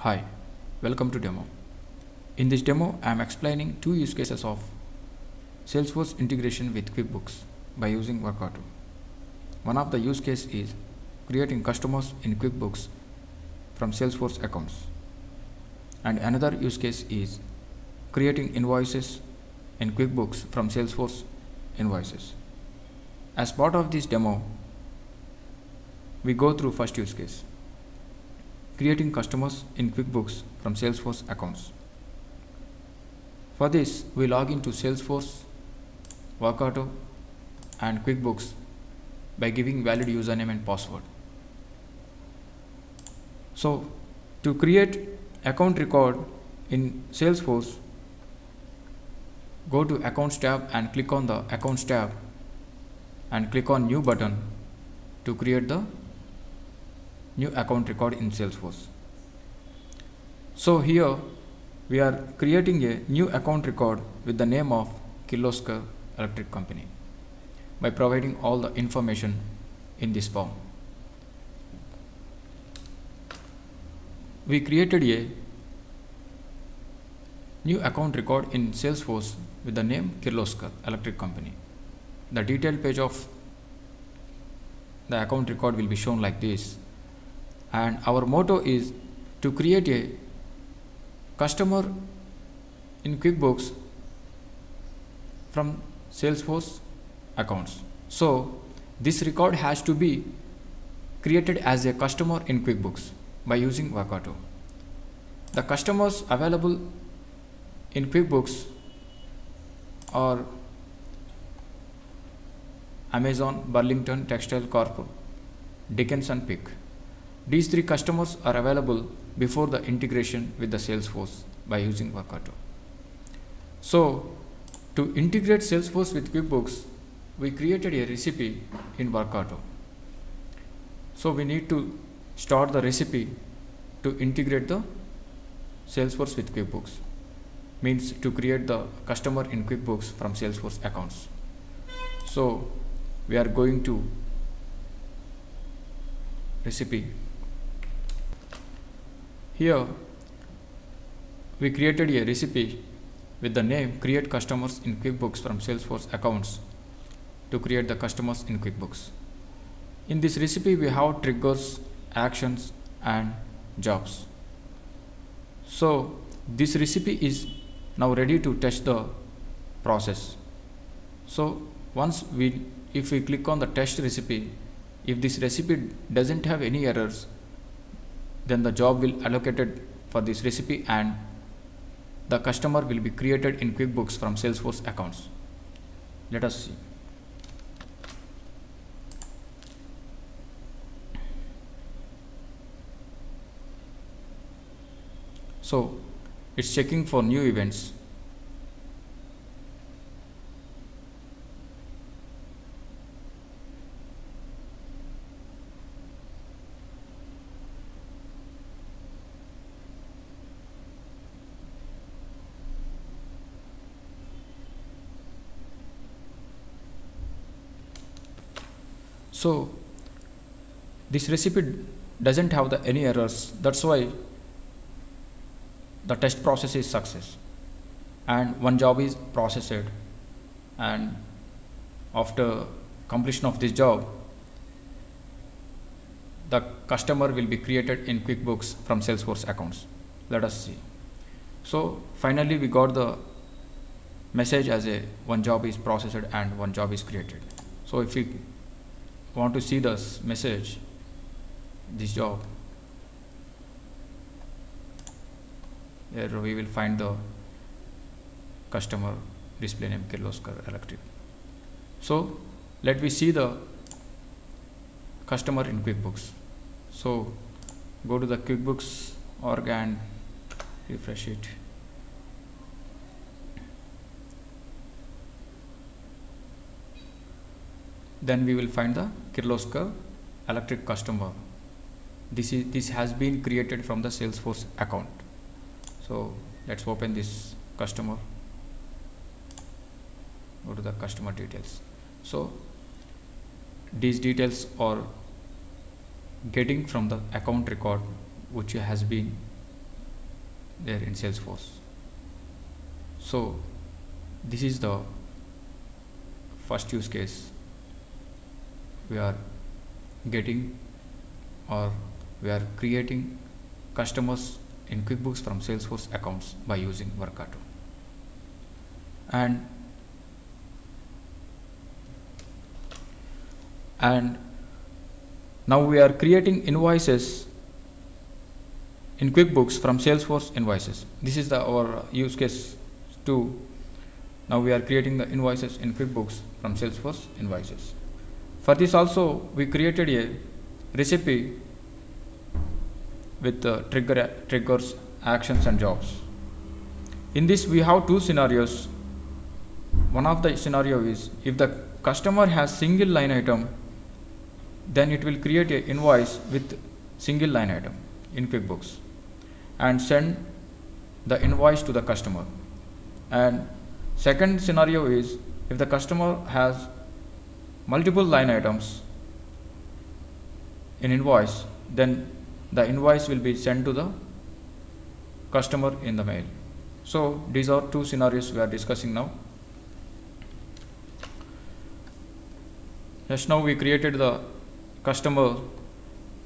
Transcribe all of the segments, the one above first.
Hi, welcome to demo. In this demo, I am explaining two use cases of Salesforce integration with QuickBooks by using Workato. One of the use case is creating customers in QuickBooks from Salesforce accounts. And another use case is creating invoices in QuickBooks from Salesforce invoices. As part of this demo, we go through first use case, creating customers in QuickBooks from Salesforce accounts. For this, we log into Salesforce, Workato and QuickBooks by giving valid username and password. So, to create account record in Salesforce, go to Accounts tab and click on the Accounts tab and click on New button to create the new account record in Salesforce. So here we are creating a new account record with the name of Kirloskar Electric Company by providing all the information in this form. We created a new account record in Salesforce with the name Kirloskar Electric Company. The detailed page of the account record will be shown like this, and our motto is to create a customer in QuickBooks from Salesforce accounts. So this record has to be created as a customer in QuickBooks by using Workato. The customers available in QuickBooks are Amazon, Burlington Textile Corp, Dickens and Pick. These three customers are available before the integration with the Salesforce by using Workato. So to integrate Salesforce with QuickBooks, we created a recipe in Workato. So we need to start the recipe to integrate the Salesforce with QuickBooks, means to create the customer in QuickBooks from Salesforce accounts. So we are going to recipe. Here we created a recipe with the name create customers in QuickBooks from Salesforce accounts to create the customers in QuickBooks. In this recipe we have triggers, actions and jobs. So this recipe is now ready to test the process. So if we click on the test recipe, if this recipe doesn't have any errors, then the job will allocated for this recipe and the customer will be created in QuickBooks from Salesforce accounts. Let us see. So it's checking for new events. So this recipe doesn't have any errors. That's why the test process is success and one job is processed, and after completion of this job the customer will be created in QuickBooks from Salesforce accounts. Let us see. So finally we got the message as a one job is processed and one job is created. So if we want to see this message, this job, here we will find the customer display name Kirloskar Electric. So let me see the customer in QuickBooks. So go to the QuickBooks org and refresh it. Then we will find the Kirloskar Electric customer. This has been created from the Salesforce account. So let's open this customer. Go to the customer details. So these details are getting from the account record which has been there in Salesforce. So this is the first use case. We are getting, or we are creating customers in QuickBooks from Salesforce accounts by using Workato. And now we are creating invoices in QuickBooks from Salesforce invoices. This is our use case 2. Now we are creating the invoices in QuickBooks from Salesforce invoices. For this also we created a recipe with triggers, actions and jobs. In this we have two scenarios. One of the scenario is if the customer has single line item, then it will create an invoice with single line item in QuickBooks and send the invoice to the customer. And second scenario is if the customer has multiple line items in invoice, then the invoice will be sent to the customer in the mail. So these are two scenarios we are discussing now. Just now we created the customer.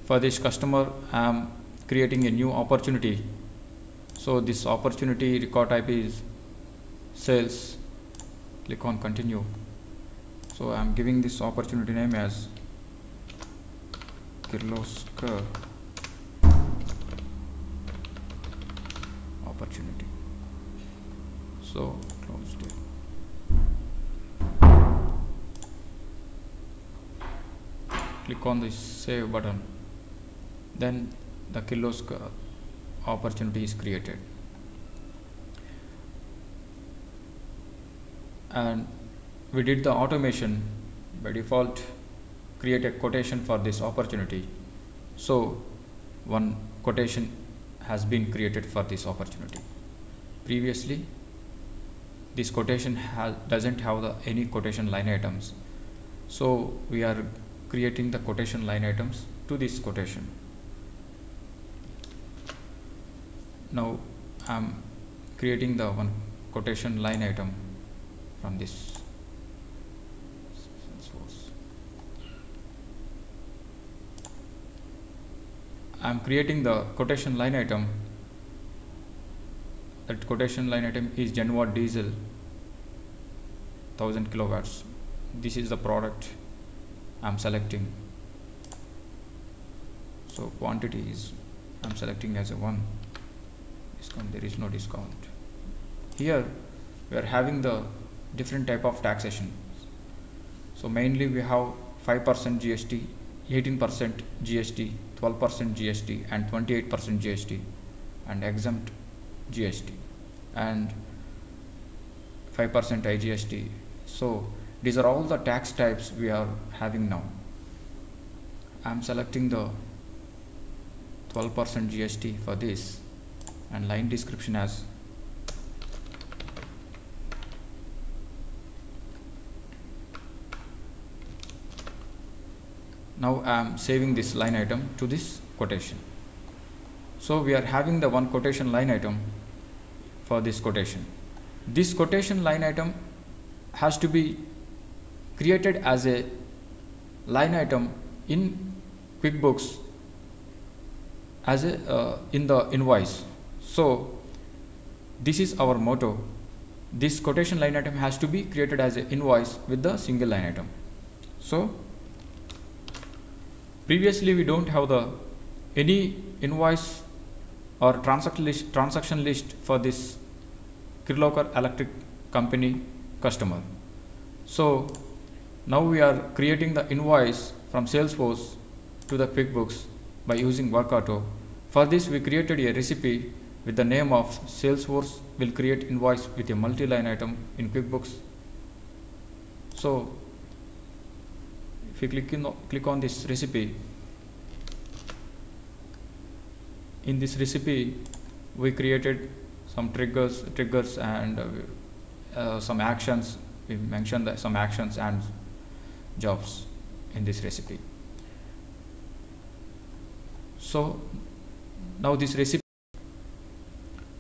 For this customer I am creating a new opportunity. So this opportunity record type is sales. Click on continue. So I am giving this opportunity name as Kirloskar opportunity. So closed it. Click on this save button. Then the Kirloskar opportunity is created. And we did the automation. By default create a quotation for this opportunity. So one quotation has been created for this opportunity. Previously this quotation doesn't have any quotation line items. So we are creating the quotation line items to this quotation. Now I am creating the one quotation line item from this source. I am creating the quotation line item. That quotation line item is Genwatt diesel 1000 kilowatts. This is the product I am selecting. So quantity is I am selecting as a 1. Discount, there is no discount. Here we are having the different type of taxation. So mainly we have 5% GST, 18% GST, 12% GST and 28% GST and exempt GST and 5% IGST. So these are all the tax types we are having now. I am selecting the 12% GST for this and line description as now I am saving this line item to this quotation. So we are having the one quotation line item for this quotation. This quotation line item has to be created as a line item in QuickBooks as a in the invoice. So this is our motto. This quotation line item has to be created as an invoice with the single line item. So previously we don't have the any invoice or transaction list for this Kirloskar Electric Company customer. So now we are creating the invoice from Salesforce to the QuickBooks by using Workato. For this we created a recipe with the name of Salesforce will create invoice with a multi-line item in QuickBooks. So if you click on this recipe, in this recipe we created some triggers and some actions. We mentioned some actions and jobs in this recipe. So now this recipe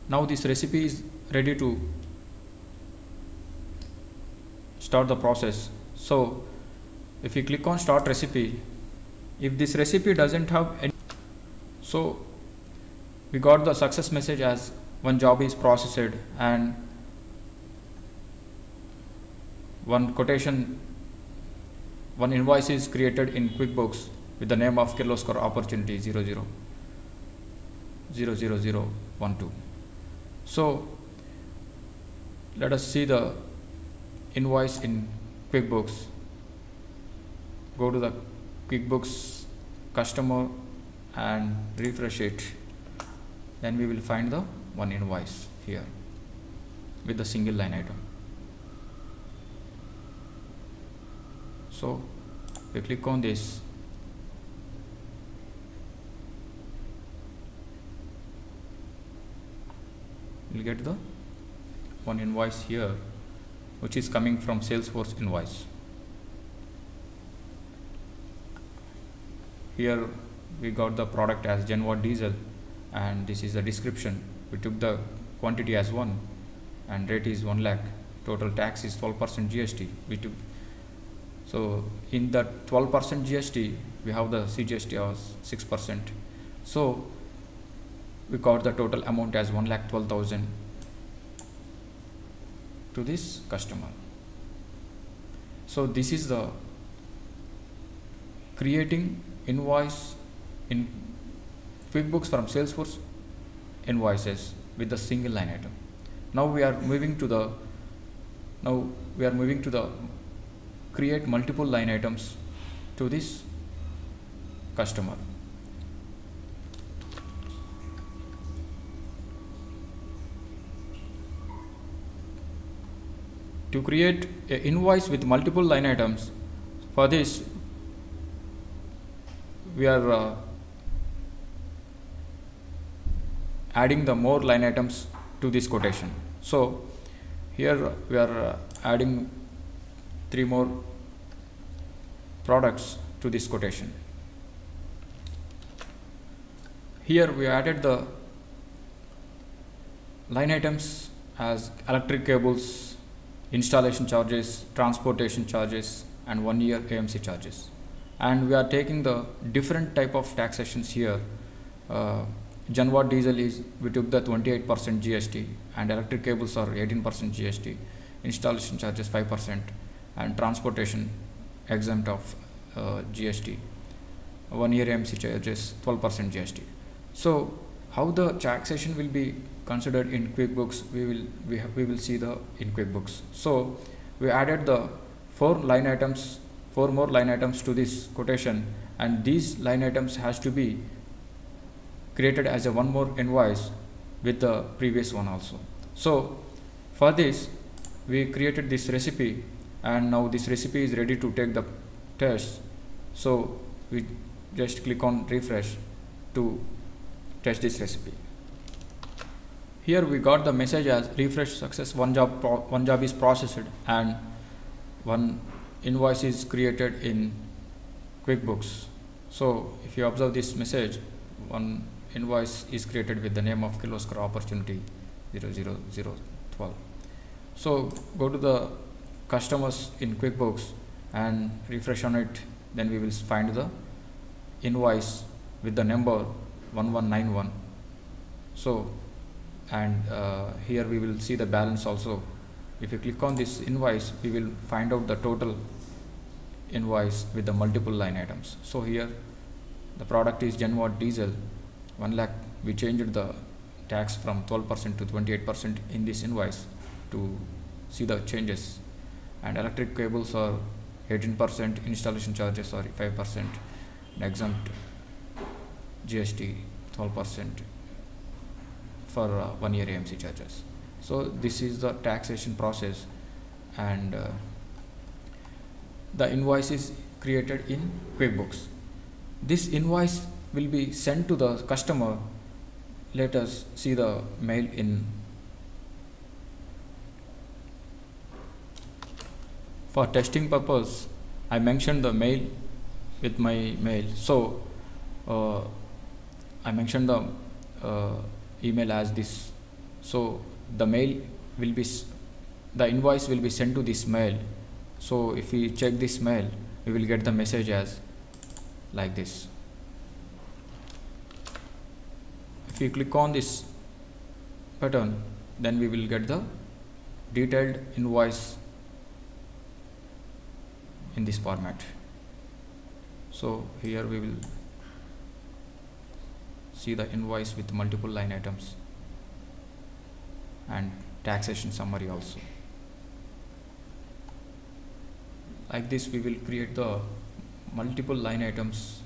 Now this recipe is ready to start the process. So if you click on start recipe, if this recipe doesn't have any, so we got the success message as one job is processed and one quotation, one invoice is created in QuickBooks with the name of Kirloskar Opportunity 00000012. So let us see the invoice in QuickBooks. Go to the QuickBooks customer and refresh it. Then we will find the one invoice here with the single line item. So we click on this. We'll get the one invoice here, which is coming from Salesforce invoice. Here we got the product as Genwatt diesel, and this is the description. We took the quantity as 1 and rate is 1 lakh. Total tax is 12% GST. We took, so in the 12% GST we have the CGST as 6%. So we got the total amount as 1,12,000 to this customer. So this is the creating invoice in QuickBooks from Salesforce invoices with the single line item. Now we are moving to the create multiple line items to this customer. To create an invoice with multiple line items, for this we are adding the more line items to this quotation. So here we are adding 3 more products to this quotation. Here we added the line items as electric cables, installation charges, transportation charges, and 1 year AMC charges. And we are taking the different type of taxations here. Genwatt diesel is, we took the 28% GST, and electric cables are 18% GST, installation charges 5%, and transportation exempt of GST, 1 year AMC charges 12% GST. So how the taxation will be considered in QuickBooks, we will see the in QuickBooks. So we added the 4 more line items to this quotation, and these line items has to be created as a one more invoice with the previous one also. So for this we created this recipe, and now this recipe is ready to take the test. So we just click on refresh to test this recipe. Here we got the message as refresh success, one job is processed and one invoice is created in QuickBooks. So if you observe this message, one invoice is created with the name of Kirloskar Opportunity 000012. So go to the customers in QuickBooks and refresh on it. Then we will find the invoice with the number 1191. So and here we will see the balance also. If you click on this invoice, we will find out the total invoice with the multiple line items. So here the product is Genwatt diesel 1 lakh. We changed the tax from 12% to 28% in this invoice to see the changes, and electric cables are 18%, installation charges are 5%, and exempt GST 12% for 1 year AMC charges. So this is the taxation process, and the invoice is created in QuickBooks. This invoice will be sent to the customer. Let us see the mail in. For testing purpose, I mentioned the mail with my mail. So I mentioned the email as this So the mail will be the invoice will be sent to this mail. So if we check this mail, we will get the message as like this. If we click on this button, then we will get the detailed invoice in this format. So here we will see the invoice with multiple line items and taxation summary also. Like this we will create the multiple line items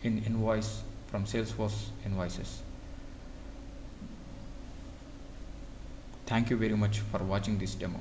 in invoice from Salesforce invoices. Thank you very much for watching this demo.